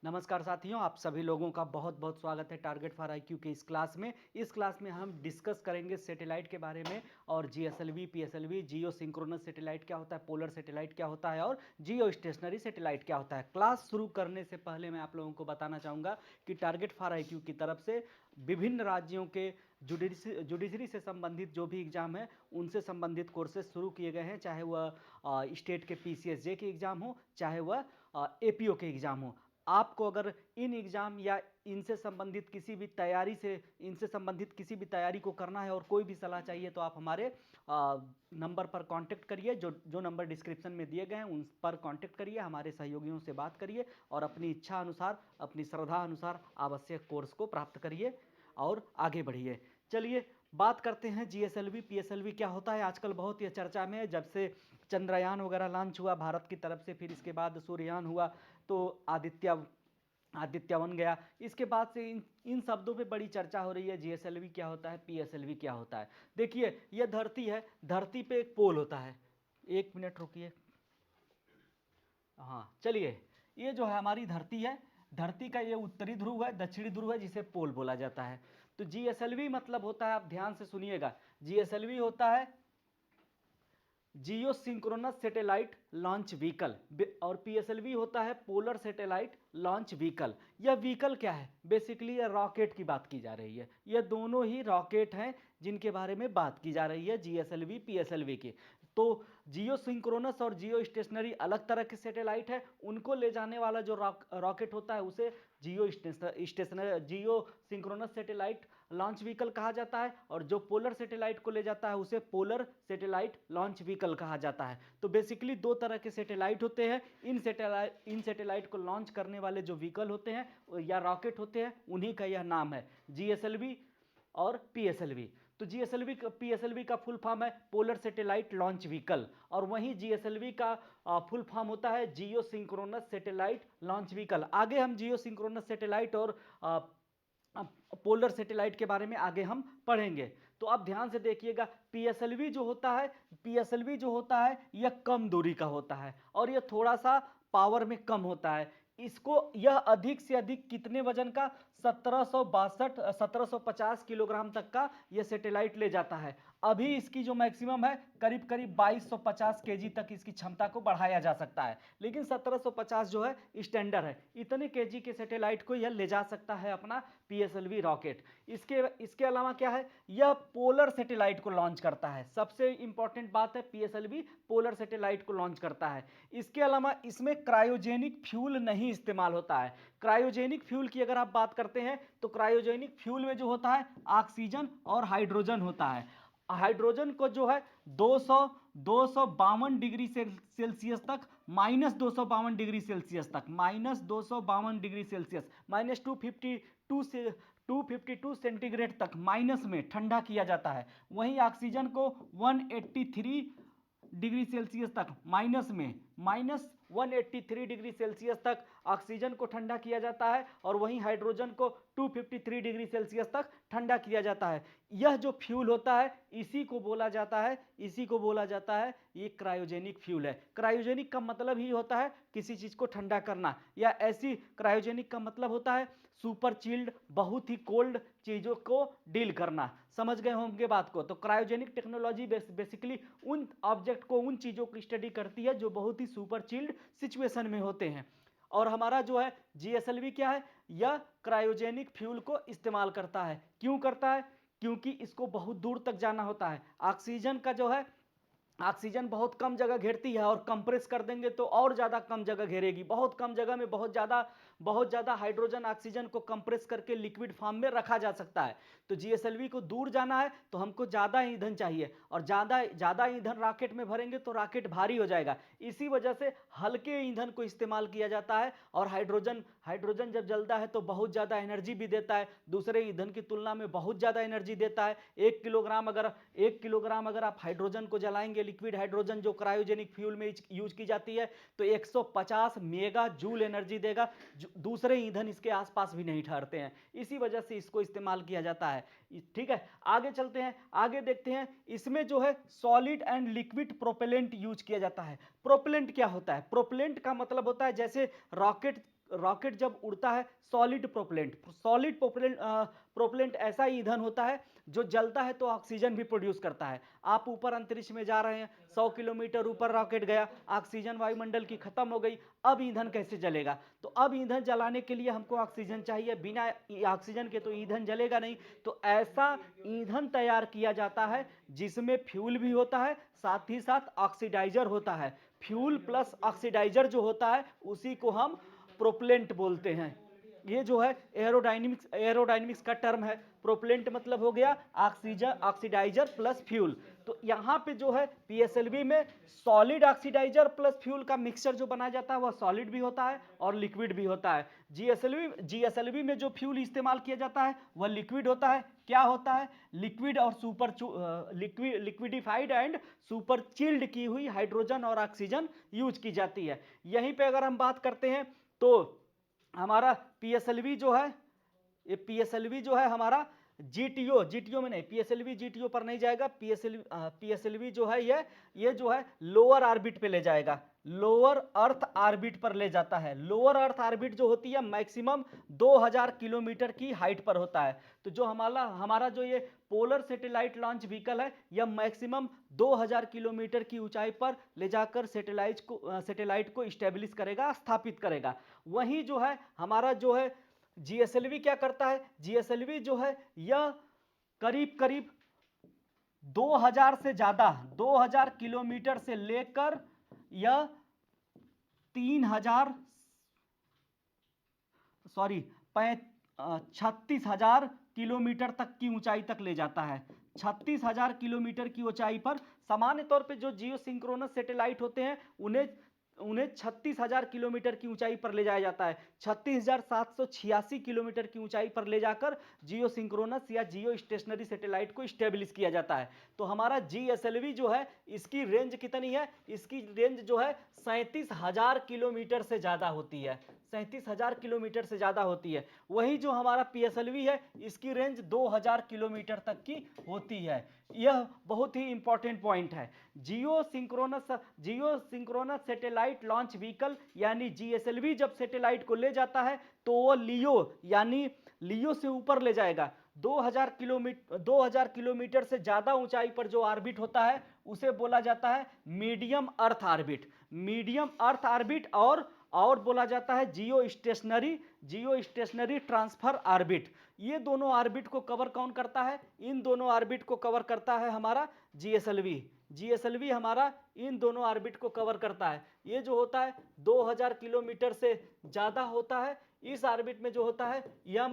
नमस्कार साथियों, आप सभी लोगों का बहुत बहुत स्वागत है टारगेट फॉर आईक्यू के इस क्लास में हम डिस्कस करेंगे सैटेलाइट के बारे में और जीएसएलवी, पीएसएलवी, जियो सिंक्रोनस सैटेलाइट क्या होता है, पोलर सैटेलाइट क्या होता है और जियो स्टेशनरी सैटेलाइट क्या होता है। क्लास शुरू करने से पहले मैं आप लोगों को बताना चाहूँगा कि टारगेट फॉर आईक्यू की तरफ से विभिन्न राज्यों के जुडिशरी से संबंधित जो भी एग्ज़ाम है उनसे संबंधित कोर्सेज शुरू किए गए हैं, चाहे वह स्टेट के पीसीएसजे के एग्ज़ाम हो, चाहे वह एपीओ के एग्ज़ाम हो। आपको अगर इन एग्ज़ाम या इनसे संबंधित किसी भी तैयारी को करना है और कोई भी सलाह चाहिए तो आप हमारे नंबर पर कांटेक्ट करिए, जो जो नंबर डिस्क्रिप्शन में दिए गए हैं उन पर कांटेक्ट करिए, हमारे सहयोगियों से बात करिए और अपनी इच्छा अनुसार, अपनी श्रद्धा अनुसार आवश्यक कोर्स को प्राप्त करिए और आगे बढ़िए। चलिए बात करते हैं जीएसएलवी पीएसएलवी क्या होता है। आजकल बहुत ही चर्चा में है, जब से चंद्रयान वगैरह लॉन्च हुआ भारत की तरफ से, फिर इसके बाद सूर्ययान हुआ तो आदित्य बन गया। इसके बाद से इन शब्दों पे बड़ी चर्चा हो रही है। जीएसएलवी क्या होता है, पीएसएलवी क्या होता है। देखिए ये धरती है, धरती पे एक पोल होता है। एक मिनट रुकिए। हाँ चलिए, ये जो है हमारी धरती है, धरती का ये उत्तरी ध्रुव है, दक्षिणी ध्रुव है, जिसे पोल बोला जाता है। तो जीएसएलवी मतलब होता है, आप ध्यान से सुनिएगा, जीएसएलवी होता है जियो सिंक्रोनस सैटेलाइट लॉन्च व्हीकल और पीएसएलवी होता है पोलर सैटेलाइट लॉन्च व्हीकल। यह व्हीकल क्या है, बेसिकली यह रॉकेट की बात की जा रही है। यह दोनों ही रॉकेट हैं जिनके बारे में बात की जा रही है जीएसएलवी पीएसएलवी की। तो जियो सिंक्रोनस और जियो स्टेशनरी अलग तरह के सैटेलाइट है, उनको ले जाने वाला जो रॉकेट होता है उसे जियो सिंक्रोनस सैटेलाइट लॉन्च व्हीकल कहा जाता है और जो पोलर सैटेलाइट को ले जाता है उसे पोलर सैटेलाइट लॉन्च व्हीकल कहा जाता है। तो बेसिकली दो तरह के सैटेलाइट होते हैं। इन सैटेलाइट को लॉन्च करने वाले जो व्हीकल होते हैं या रॉकेट होते हैं, उन्हीं का यह नाम है जीएसएलवी और पीएसएलवी। तो जीएसएलवी पीएसएलवी का फुल फॉर्म है पोलर सैटेलाइट लॉन्च व्हीकल और वहीं जीएसएलवी का फुल फॉर्म होता है जियो सिंक्रोनस सैटेलाइट लॉन्च व्हीकल। आगे हम जियो सिंक्रोनस सैटेलाइट और पोलर सैटेलाइट के बारे में आगे हम पढ़ेंगे। तो आप ध्यान से देखिएगा, पीएसएलवी जो होता है यह कम दूरी का होता है और यह थोड़ा सा पावर में कम होता है। यह अधिक से अधिक कितने वजन का, 1750 किलोग्राम तक का यह सैटेलाइट ले जाता है। अभी इसकी जो मैक्सिमम है करीब करीब 2250 केजी तक इसकी क्षमता को बढ़ाया जा सकता है, लेकिन 1750 जो है स्टैंडर्ड है। इतने केजी के सैटेलाइट को यह ले जा सकता है अपना पीएसएलवी रॉकेट। इसके अलावा क्या है, यह पोलर सैटेलाइट को लॉन्च करता है। सबसे इंपॉर्टेंट बात है, पीएसएलवी पोलर सैटेलाइट को लॉन्च करता है। इसके अलावा इसमें क्रायोजेनिक फ्यूल नहीं इस्तेमाल होता है। क्रायोजेनिक फ्यूल की अगर आप बात करते हैं तो क्रायोजेनिक फ्यूल में जो होता है ऑक्सीजन और हाइड्रोजन होता है। हाइड्रोजन को जो है 252 डिग्री सेल्सियस तक, -252 डिग्री सेल्सियस, -252 सेंटीग्रेड तक माइनस में ठंडा किया जाता है। वहीं ऑक्सीजन को 183 डिग्री सेल्सियस तक -183 डिग्री सेल्सियस तक ऑक्सीजन को ठंडा किया जाता है और वहीं हाइड्रोजन को 253 डिग्री सेल्सियस तक ठंडा किया जाता है। यह जो फ्यूल होता है इसी को बोला जाता है ये क्रायोजेनिक फ्यूल है। क्रायोजेनिक का मतलब ही होता है किसी चीज को ठंडा करना, या ऐसी क्रायोजेनिक का मतलब होता है सुपर चिल्ड, बहुत ही कोल्ड चीजों को डील करना। समझ गए होंगे बात को। तो क्रायोजेनिक टेक्नोलॉजी बेसिकली उन ऑब्जेक्ट को, उन चीजों की स्टडी करती है जो बहुत ही सुपर चिल्ड सिचुएशन में होते हैं। और हमारा जो है जीएसएलवी क्या है, यह क्रायोजेनिक फ्यूल को इस्तेमाल करता है। क्यों करता है, क्योंकि इसको बहुत दूर तक जाना होता है। ऑक्सीजन का जो है, ऑक्सीजन बहुत कम जगह घेरती है और कंप्रेस कर देंगे तो और ज़्यादा कम जगह घेरेगी। बहुत कम जगह में बहुत ज़्यादा हाइड्रोजन ऑक्सीजन को कंप्रेस करके लिक्विड फॉर्म में रखा जा सकता है। तो जीएसएलवी को दूर जाना है तो हमको ज़्यादा ईंधन चाहिए और ज़्यादा ईंधन रॉकेट में भरेंगे तो रॉकेट भारी हो जाएगा। इसी वजह से हल्के ईंधन को इस्तेमाल किया जाता है और हाइड्रोजन जब जलता है तो बहुत ज़्यादा एनर्जी भी देता है, दूसरे ईंधन की तुलना में बहुत ज़्यादा एनर्जी देता है। 1 किलोग्राम अगर आप हाइड्रोजन को जलाएंगे, लिक्विड हाइड्रोजन जो क्रायोजेनिक फ्यूल में यूज की जाती है, तो 150 मेगा जूल एनर्जी देगा। दूसरे ईंधन इसके आसपास भी नहीं ठहरते हैं, इसी वजह से इसको इस्तेमाल किया जाता है। ठीक है, आगे चलते हैं, आगे देखते हैं। इसमें जो है solid and liquid propellant use किया जाता है। प्रोपेलेंट क्या होता है, प्रोपेलेंट का मतलब होता है जैसे रॉकेट जब उड़ता है सॉलिड प्रोपेलेंट ऐसा ईंधन होता है जो जलता है तो ऑक्सीजन भी प्रोड्यूस करता है। आप ऊपर अंतरिक्ष में जा रहे हैं, 100 किलोमीटर ऊपर रॉकेट गया, ऑक्सीजन वायुमंडल की खत्म हो गई, अब ईंधन कैसे जलेगा? तो अब ईंधन जलाने के लिए हमको ऑक्सीजन चाहिए, बिना ऑक्सीजन के तो ईंधन जलेगा नहीं। तो ऐसा ईंधन तैयार किया जाता है जिसमें फ्यूल भी होता है, साथ ही साथ ऑक्सीडाइजर होता है। फ्यूल प्लस ऑक्सीडाइजर जो होता है उसी को हम प्रोपेलेंट बोलते हैं। ये जो है एरोडायनेमिक्स का टर्म है। प्रोपेलेंट मतलब हो गया ऑक्सीजन, ऑक्सीडाइजर प्लस फ्यूल। तो यहाँ पे जो है पीएसएलवी में सॉलिड ऑक्सीडाइजर प्लस फ्यूल का मिक्सचर जो बनाया जाता है वह सॉलिड भी होता है और लिक्विड भी होता है। जीएसएलवी में जो फ्यूल इस्तेमाल किया जाता है वह लिक्विड होता है। क्या होता है? लिक्विड और लिक्विडिफाइड एंड सुपर चिल्ड की हुई हाइड्रोजन और ऑक्सीजन यूज की जाती है। यहीं पे अगर हम बात करते हैं तो हमारा पीएसएलवी जो है हमारा जीटीओ में नहीं, पीएसएलवी जीटीओ पर नहीं जाएगा। पीएसएलवी जो है ये जो है लोअर ऑर्बिट पे ले जाएगा, लोअर अर्थ ऑर्बिट पर ले जाता है। लोअर अर्थ ऑर्बिट जो होती है मैक्सिमम 2000 किलोमीटर की हाइट पर होता है। तो जो हमारा जो ये पोलर सैटेलाइट लॉन्च व्हीकल है यह मैक्सिमम 2000 किलोमीटर की ऊंचाई पर ले जाकर सैटेलाइट को स्टेब्लिश करेगा, स्थापित करेगा। वहीं जो है हमारा जो है जीएसएलवी क्या करता है? जीएसएलवी जो है यह करीब करीब 2000 किलोमीटर से लेकर यह 36,000 किलोमीटर तक की ऊंचाई तक ले जाता है। 36,000 किलोमीटर की ऊंचाई पर सामान्य तौर पे जो जियो सिंक्रोनस सैटेलाइट होते हैं उन्हें 36,000 किलोमीटर की ऊंचाई पर ले जाया जाता है। 36,786 किलोमीटर की ऊंचाई पर ले जाकर जियो सिंक्रोनस या जियो स्टेशनरी सैटेलाइट को स्टेब्लिश किया जाता है। तो हमारा जीएसएलवी जो है इसकी रेंज कितनी है? इसकी रेंज जो है 37,000 किलोमीटर से ज़्यादा होती है, 37,000 किलोमीटर से ज़्यादा होती है। वही जो हमारा पीएसएलवी है इसकी रेंज 2000 किलोमीटर तक की होती है। यह बहुत ही इंपॉर्टेंट पॉइंट है। जियो सिंक्रोनस सैटेलाइट लॉन्च व्हीकल यानी जीएसएलवी जब सैटेलाइट को ले जाता है तो वो लियो से ऊपर ले जाएगा। 2000 किलोमीटर से ज्यादा ऊंचाई पर जो ऑर्बिट होता है उसे बोला जाता है मीडियम अर्थ ऑर्बिट और बोला जाता है जियो स्टेशनरी ट्रांसफर ऑर्बिट। ये दोनों ऑर्बिट को कवर कौन करता है? इन दोनों ऑर्बिट को कवर करता है हमारा जीएसएलवी हमारा इन दोनों ऑर्बिट को कवर करता है। ये जो होता है 2000 किलोमीटर से ज़्यादा होता है। इस ऑर्बिट में जो होता है MEO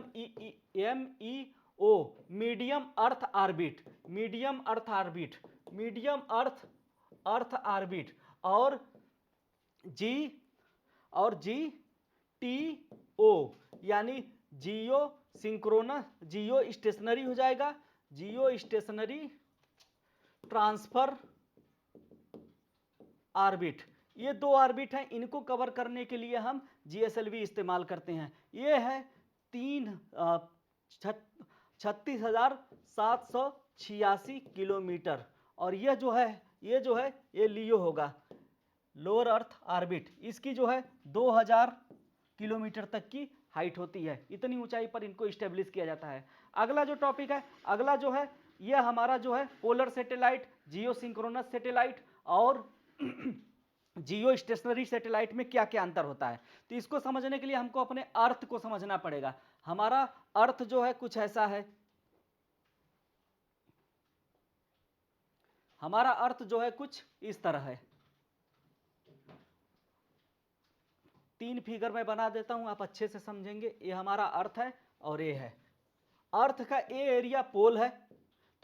मीडियम अर्थ ऑर्बिट और GTO यानी जियो स्टेशनरी हो जाएगा, जियो स्टेशनरी ट्रांसफर ऑर्बिट। ये दो ऑर्बिट हैं, इनको कवर करने के लिए हम जीएसएलवी इस्तेमाल करते हैं। ये है 36,786 किलोमीटर और ये लियो होगा, लोअर अर्थ ऑर्बिट। इसकी जो है 2000 किलोमीटर तक की हाइट होती है। इतनी ऊंचाई पर इनको स्टेब्लिश किया जाता है। अगला जो टॉपिक है, अगला जो है यह हमारा जो है पोलर सैटेलाइट, जियो सिंक्रोनस सैटेलाइट और जियो स्टेशनरी सैटेलाइट में क्या क्या अंतर होता है। तो इसको समझने के लिए हमको अपने अर्थ को समझना पड़ेगा। हमारा अर्थ जो है कुछ ऐसा है, हमारा अर्थ जो है कुछ इस तरह है। 3 फिगर में बना देता हूं, आप अच्छे से समझेंगे। ये हमारा अर्थ है और ये है अर्थ का ए एरिया पोल है।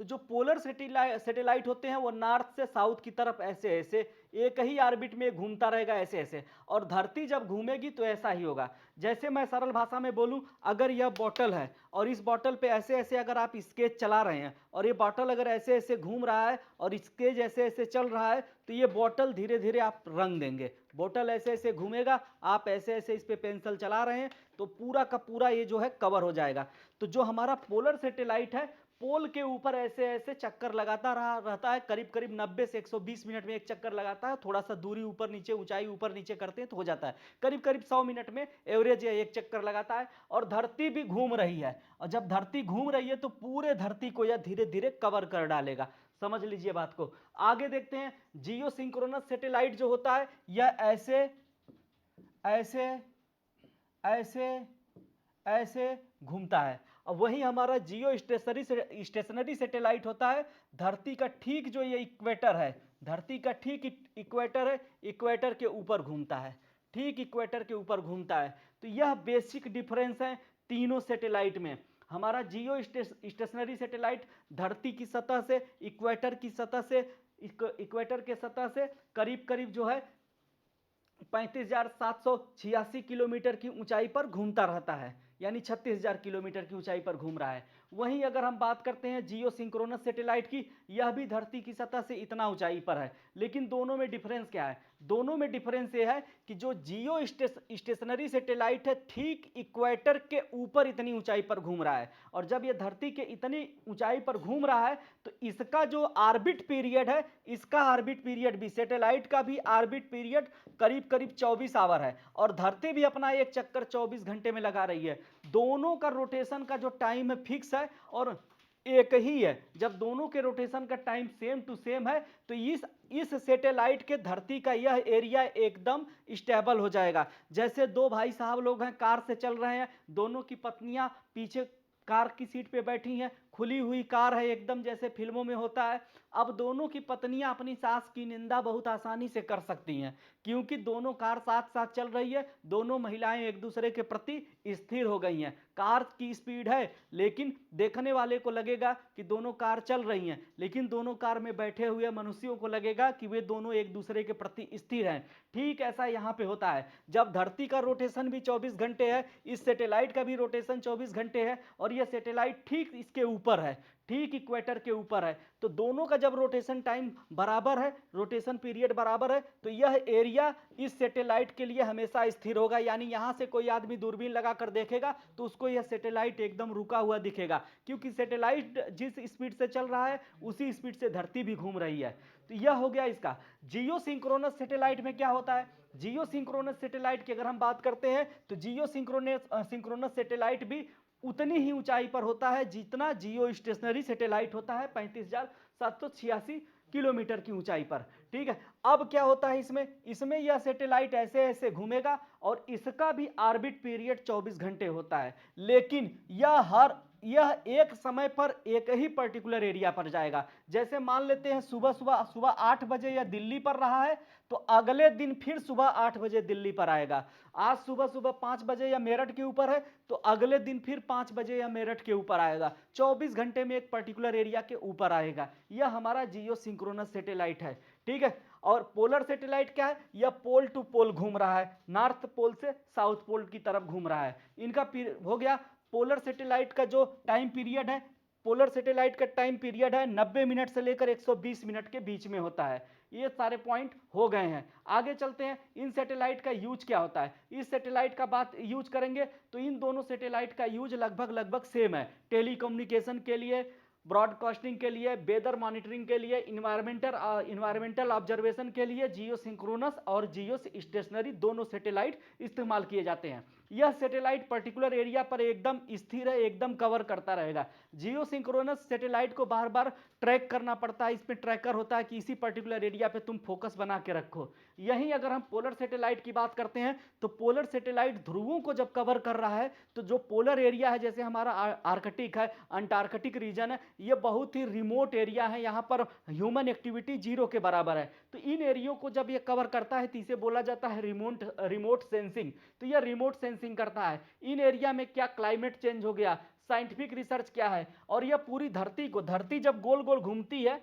तो जो पोलर सैटेलाइट होते हैं वो नॉर्थ से साउथ की तरफ ऐसे एक ही ऑर्बिट में घूमता रहेगा ऐसे, और धरती जब घूमेगी तो ऐसा ही होगा। जैसे मैं सरल भाषा में बोलूं, अगर यह बॉटल है और इस बॉटल पे ऐसे अगर आप स्केच चला रहे हैं और ये बॉटल अगर ऐसे घूम रहा है और स्केच ऐसे चल रहा है तो ये बॉटल धीरे धीरे आप रंग देंगे। बॉटल ऐसे घूमेगा, आप ऐसे इस पे पेंसिल चला रहे हैं तो पूरा का पूरा ये जो है कवर हो जाएगा। तो जो हमारा पोलर सैटेलाइट है, पोल के ऊपर ऐसे ऐसे चक्कर लगाता रहता है, करीब करीब 90 से 120 मिनट में एक चक्कर लगाता है। थोड़ा सा दूरी ऊपर नीचे, ऊंचाई ऊपर नीचे करते हैं तो हो जाता है। करीब करीब 100 मिनट में एवरेज एक चक्कर लगाता है। और धरती भी घूम रही है, और जब धरती घूम रही है तो पूरे धरती को यह धीरे धीरे कवर कर डालेगा। समझ लीजिए बात को। आगे देखते हैं, जियो सिंक्रोनस सैटेलाइट जो होता है यह ऐसे ऐसे ऐसे ऐसे घूमता है। और वही हमारा जियो स्टेशनरी सैटेलाइट होता है, धरती का ठीक जो ये इक्वेटर है, धरती का ठीक इक्वेटर है, इक्वेटर के ऊपर घूमता है, ठीक इक्वेटर के ऊपर घूमता है। तो यह बेसिक डिफरेंस है तीनों सैटेलाइट में। हमारा जियो स्टेशनरी सैटेलाइट धरती की सतह से, इक्वेटर की सतह से, इक्वेटर के सतह से करीब करीब जो है 35,786 किलोमीटर की ऊंचाई पर घूमता रहता है, यानी 36,000 किलोमीटर की ऊंचाई पर घूम रहा है। वहीं अगर हम बात करते हैं जियो सिंक्रोनस सैटेलाइट की, यह भी धरती की सतह से इतना ऊंचाई पर है। लेकिन दोनों में डिफरेंस क्या है? दोनों में डिफरेंस यह है कि जो जियो स्टेशनरी सैटेलाइट है ठीक इक्वेटर के ऊपर इतनी ऊंचाई पर घूम रहा है, और जब यह धरती के इतनी ऊंचाई पर घूम रहा है तो इसका जो ऑर्बिट पीरियड है, इसका ऑर्बिट पीरियड भी, सैटेलाइट का भी ऑर्बिट पीरियड करीब करीब 24 आवर है, और धरती भी अपना एक चक्कर 24 घंटे में लगा रही है। दोनों का रोटेशन का जो टाइम है फिक्स है और एक ही है। जब दोनों के रोटेशन का टाइम सेम टू सेम है तो इस सैटेलाइट के धरती का यह एरिया एकदम स्टेबल हो जाएगा। जैसे दो भाई साहब लोग हैं, कार से चल रहे हैं, दोनों की पत्नियां पीछे कार की सीट पे बैठी हैं, खुली हुई कार है एकदम, जैसे फिल्मों में होता है। अब दोनों की पत्नियां अपनी सास की निंदा बहुत आसानी से कर सकती हैं, क्योंकि दोनों कार साथ साथ चल रही है, दोनों महिलाएं एक दूसरे के प्रति स्थिर हो गई हैं। कार की स्पीड है, लेकिन देखने वाले को लगेगा कि दोनों कार चल रही हैं, लेकिन दोनों कार में बैठे हुए मनुष्यों को लगेगा कि वे दोनों एक दूसरे के प्रति स्थिर हैं। ठीक ऐसा यहाँ पे होता है। जब धरती का रोटेशन भी 24 घंटे है, इस सैटेलाइट का भी रोटेशन 24 घंटे है, और यह सैटेलाइट ठीक इसके ऊपर है, ठीक इक्वेटर के ऊपर है। तो दोनों का जब रोटेशन टाइम बराबर है, रोटेशन पीरियड बराबर है, तो यह एरिया इस सैटेलाइट के लिए हमेशा स्थिर होगा। यानी यहां से कोई आदमी दूरबीन लगा कर देखेगा तो उसको यह सैटेलाइट एकदम रुका हुआ दिखेगा, क्योंकि सैटेलाइट जिस स्पीड से चल रहा है उसी स्पीड से धरती भी घूम रही है। तो यह हो गया इसका। जियो सिंक्रोनस सैटेलाइट में क्या होता है? जियो सिंक्रोनस सैटेलाइट की अगर हम बात करते हैं तो जियो सिंक्रोनस सैटेलाइट भी उतनी ही ऊंचाई पर होता है जितना जियो स्टेशनरी सैटेलाइट होता है, 35,786 किलोमीटर की ऊंचाई पर। ठीक है, अब क्या होता है इसमें यह सैटेलाइट ऐसे ऐसे घूमेगा और इसका भी ऑर्बिट पीरियड 24 घंटे होता है, लेकिन यह एक समय पर एक ही पर्टिकुलर एरिया पर जाएगा। जैसे मान लेते हैं सुबह 8 बजे यह दिल्ली पर रहा है, तो अगले दिन फिर सुबह 8 बजे दिल्ली पर आएगा। आज सुबह 5 बजे या मेरठ के ऊपर है, तो अगले दिन फिर 5 बजे या मेरठ के ऊपर आएगा। 24 घंटे में एक पर्टिकुलर एरिया के ऊपर आएगा। यह हमारा जियो सिंक्रोनस सैटेलाइट है। ठीक है, और पोलर सैटेलाइट क्या है? यह पोल टू पोल घूम रहा है, नॉर्थ पोल से साउथ पोल की तरफ घूम रहा है। इनका हो गया। पोलर सैटेलाइट का जो टाइम पीरियड है, पोलर सैटेलाइट का टाइम पीरियड है 90 मिनट से लेकर 120 मिनट के बीच में होता है। ये सारे पॉइंट हो गए हैं। आगे चलते हैं, इन सैटेलाइट का यूज क्या होता है। इस सैटेलाइट का बात यूज करेंगे तो इन दोनों सैटेलाइट का यूज लगभग सेम है। टेलीकम्युनिकेशन के लिए, ब्रॉडकास्टिंग के लिए, वेदर मॉनिटरिंग के लिए, इन्वायरमेंटल ऑब्जर्वेशन के लिए जियो सिंक्रोनस और जियो स्टेशनरी दोनों सैटेलाइट इस्तेमाल किए जाते हैं। यह सैटेलाइट पर्टिकुलर एरिया पर एकदम स्थिर है, एकदम कवर करता रहेगा। जियो सिंक्रोनस सैटेलाइट को बार बार ट्रैक करना पड़ता है, इसमें ट्रैकर होता है कि इसी पर्टिकुलर एरिया पे तुम फोकस बना के रखो। यहीं अगर हम पोलर सैटेलाइट की बात करते हैं तो पोलर सैटेलाइट ध्रुवों को जब कवर कर रहा है तो जो पोलर एरिया है, जैसे हमारा आर्कटिक है, अंटार्कटिक रीजन है, ये बहुत ही रिमोट एरिया है, यहाँ पर ह्यूमन एक्टिविटी 0 के बराबर है। तो इन एरियो को जब ये कवर करता है तो इसे बोला जाता है रिमोट सेंसिंग। तो यह रिमोट सेंसिंग करता है इन एरिया में क्या क्लाइमेट चेंज हो गया, साइंटिफिक रिसर्च क्या है, और यह पूरी धरती को, धरती जब गोल गोल घूमती है,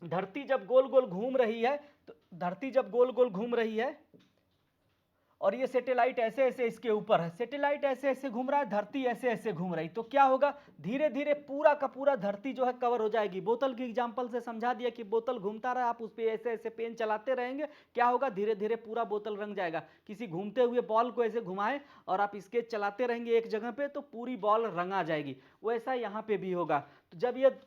धरती जब गोल गोल घूम रही है, तो धरती जब गोल गोल घूम रही है और ये सैटेलाइट ऐसे ऐसे इसके ऊपर है, सैटेलाइट ऐसे ऐसे घूम रहा है, धरती ऐसे ऐसे घूम रही, तो क्या होगा, धीरे धीरे पूरा का पूरा धरती जो है कवर हो जाएगी। बोतल की एग्जांपल से समझा दिया कि बोतल घूमता रहा, आप उस पर ऐसे ऐसे पेन चलाते रहेंगे, क्या होगा, धीरे धीरे पूरा बोतल रंग जाएगा। किसी घूमते हुए बॉल को ऐसे घुमाएं और आप स्केच चलाते रहेंगे एक जगह पे, तो पूरी बॉल रंगा जाएगी। वैसा यहाँ पे भी होगा। तो जब ये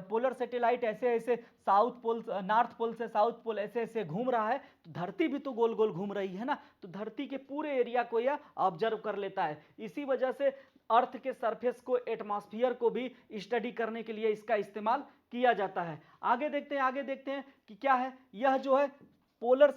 पोलर सैटेलाइट ऐसे ऐसे साउथ पोल, नॉर्थ पोल से साउथ पोल ऐसे ऐसे घूम रहा है, तो धरती भी तो गोल गोल घूम रही है ना, तो धरती के पूरे एरिया को यह ऑब्जर्व कर लेता है। इसी वजह से अर्थ के सरफेस को, एटमॉस्फेयर को भी स्टडी करने के लिए इसका इस्तेमाल किया जाता है। आगे देखते हैं कि क्या है। यह जो है पोलर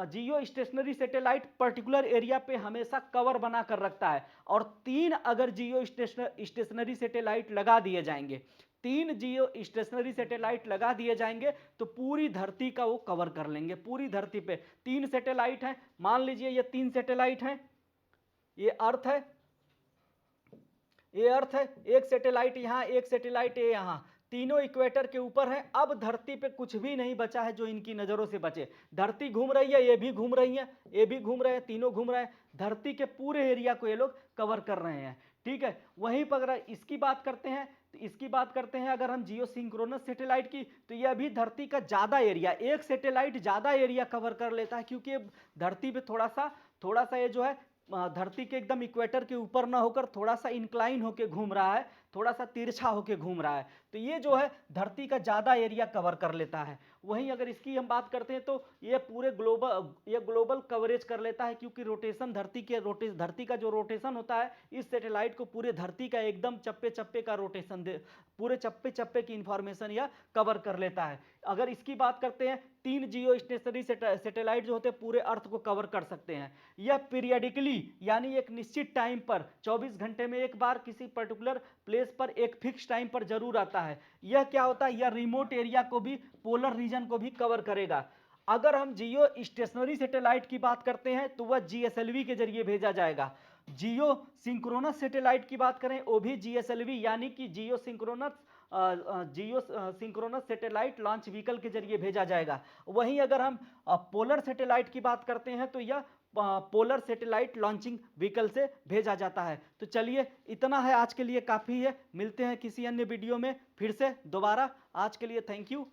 जियो स्टेशनरी सैटेलाइट पर्टिकुलर एरिया पे हमेशा कवर बना कर रखता है, और 3 अगर जियो स्टेशनरी सैटेलाइट लगा दिए जाएंगे, 3 जियो स्टेशनरी सैटेलाइट लगा दिए जाएंगे, तो पूरी धरती का वो कवर कर लेंगे। पूरी धरती पे 3 सैटेलाइट हैं, मान लीजिए ये 3 सैटेलाइट हैं, ये अर्थ है, ये अर्थ है, एक सैटेलाइट यहाँ, एक सैटेलाइट ये यहाँ, तीनों इक्वेटर के ऊपर है। अब धरती पे कुछ भी नहीं बचा है जो इनकी नजरों से बचे। धरती घूम रही है, ये भी घूम रही है, ये भी घूम रहे हैं, तीनों घूम रहे हैं, धरती के पूरे एरिया को ये लोग कवर कर रहे हैं। ठीक है, वहीं पर अगर इसकी बात करते हैं, तो इसकी बात करते हैं अगर हम जियो सिंक्रोनस सैटेलाइट की, तो यह भी धरती का ज्यादा एरिया, एक सैटेलाइट ज्यादा एरिया कवर कर लेता है, क्योंकि धरती पे थोड़ा सा ये जो है धरती के एकदम इक्वेटर के ऊपर ना होकर थोड़ा सा इंक्लाइन होकर घूम रहा है, थोड़ा सा तिरछा होकर घूम रहा है, तो ये जो है धरती का ज्यादा एरिया कवर कर लेता है। वहीं अगर इसकी हम बात करते हैं, तो ये पूरे ग्लोबल कवरेज कर लेता है, क्योंकि रोटेशन धरती का जो रोटेशन होता है, इस सैटेलाइट को पूरे धरती का एकदम चप्पे चप्पे का रोटेशन पूरे चप्पे चप्पे की इंफॉर्मेशन यह कवर कर लेता है। अगर इसकी बात करते हैं, 3 जियो स्टेशनरी सैटेलाइट जो होते हैं पूरे अर्थ को कवर कर सकते हैं। यह पीरियडिकली यानी एक निश्चित टाइम पर 24 घंटे में एक बार किसी पर्टिकुलर प्लेस पर एक फिक्स टाइम पर जरूर आता है। यह क्या होता है, यह रिमोट एरिया को भी, पोलर रीजन को भी कवर करेगा। अगर हम जियो स्टेशनरी सैटेलाइट की बात करते हैं, तो वह जीएसएलवी के जरिए भेजा जाएगा। जियो सिंक्रोनस सैटेलाइट की बात करें, वो भी जीएसएलवी यानी कि जियो सिंक्रोनस सैटेलाइट लॉन्च व्हीकल के जरिए भेजा जाएगा। वहीं अगर हम पोलर सैटेलाइट की बात करते हैं, तो यह पोलर सैटेलाइट लॉन्चिंग व्हीकल से भेजा जाता है। तो चलिए, इतना है आज के लिए, काफ़ी है। मिलते हैं किसी अन्य वीडियो में फिर से दोबारा। आज के लिए थैंक यू।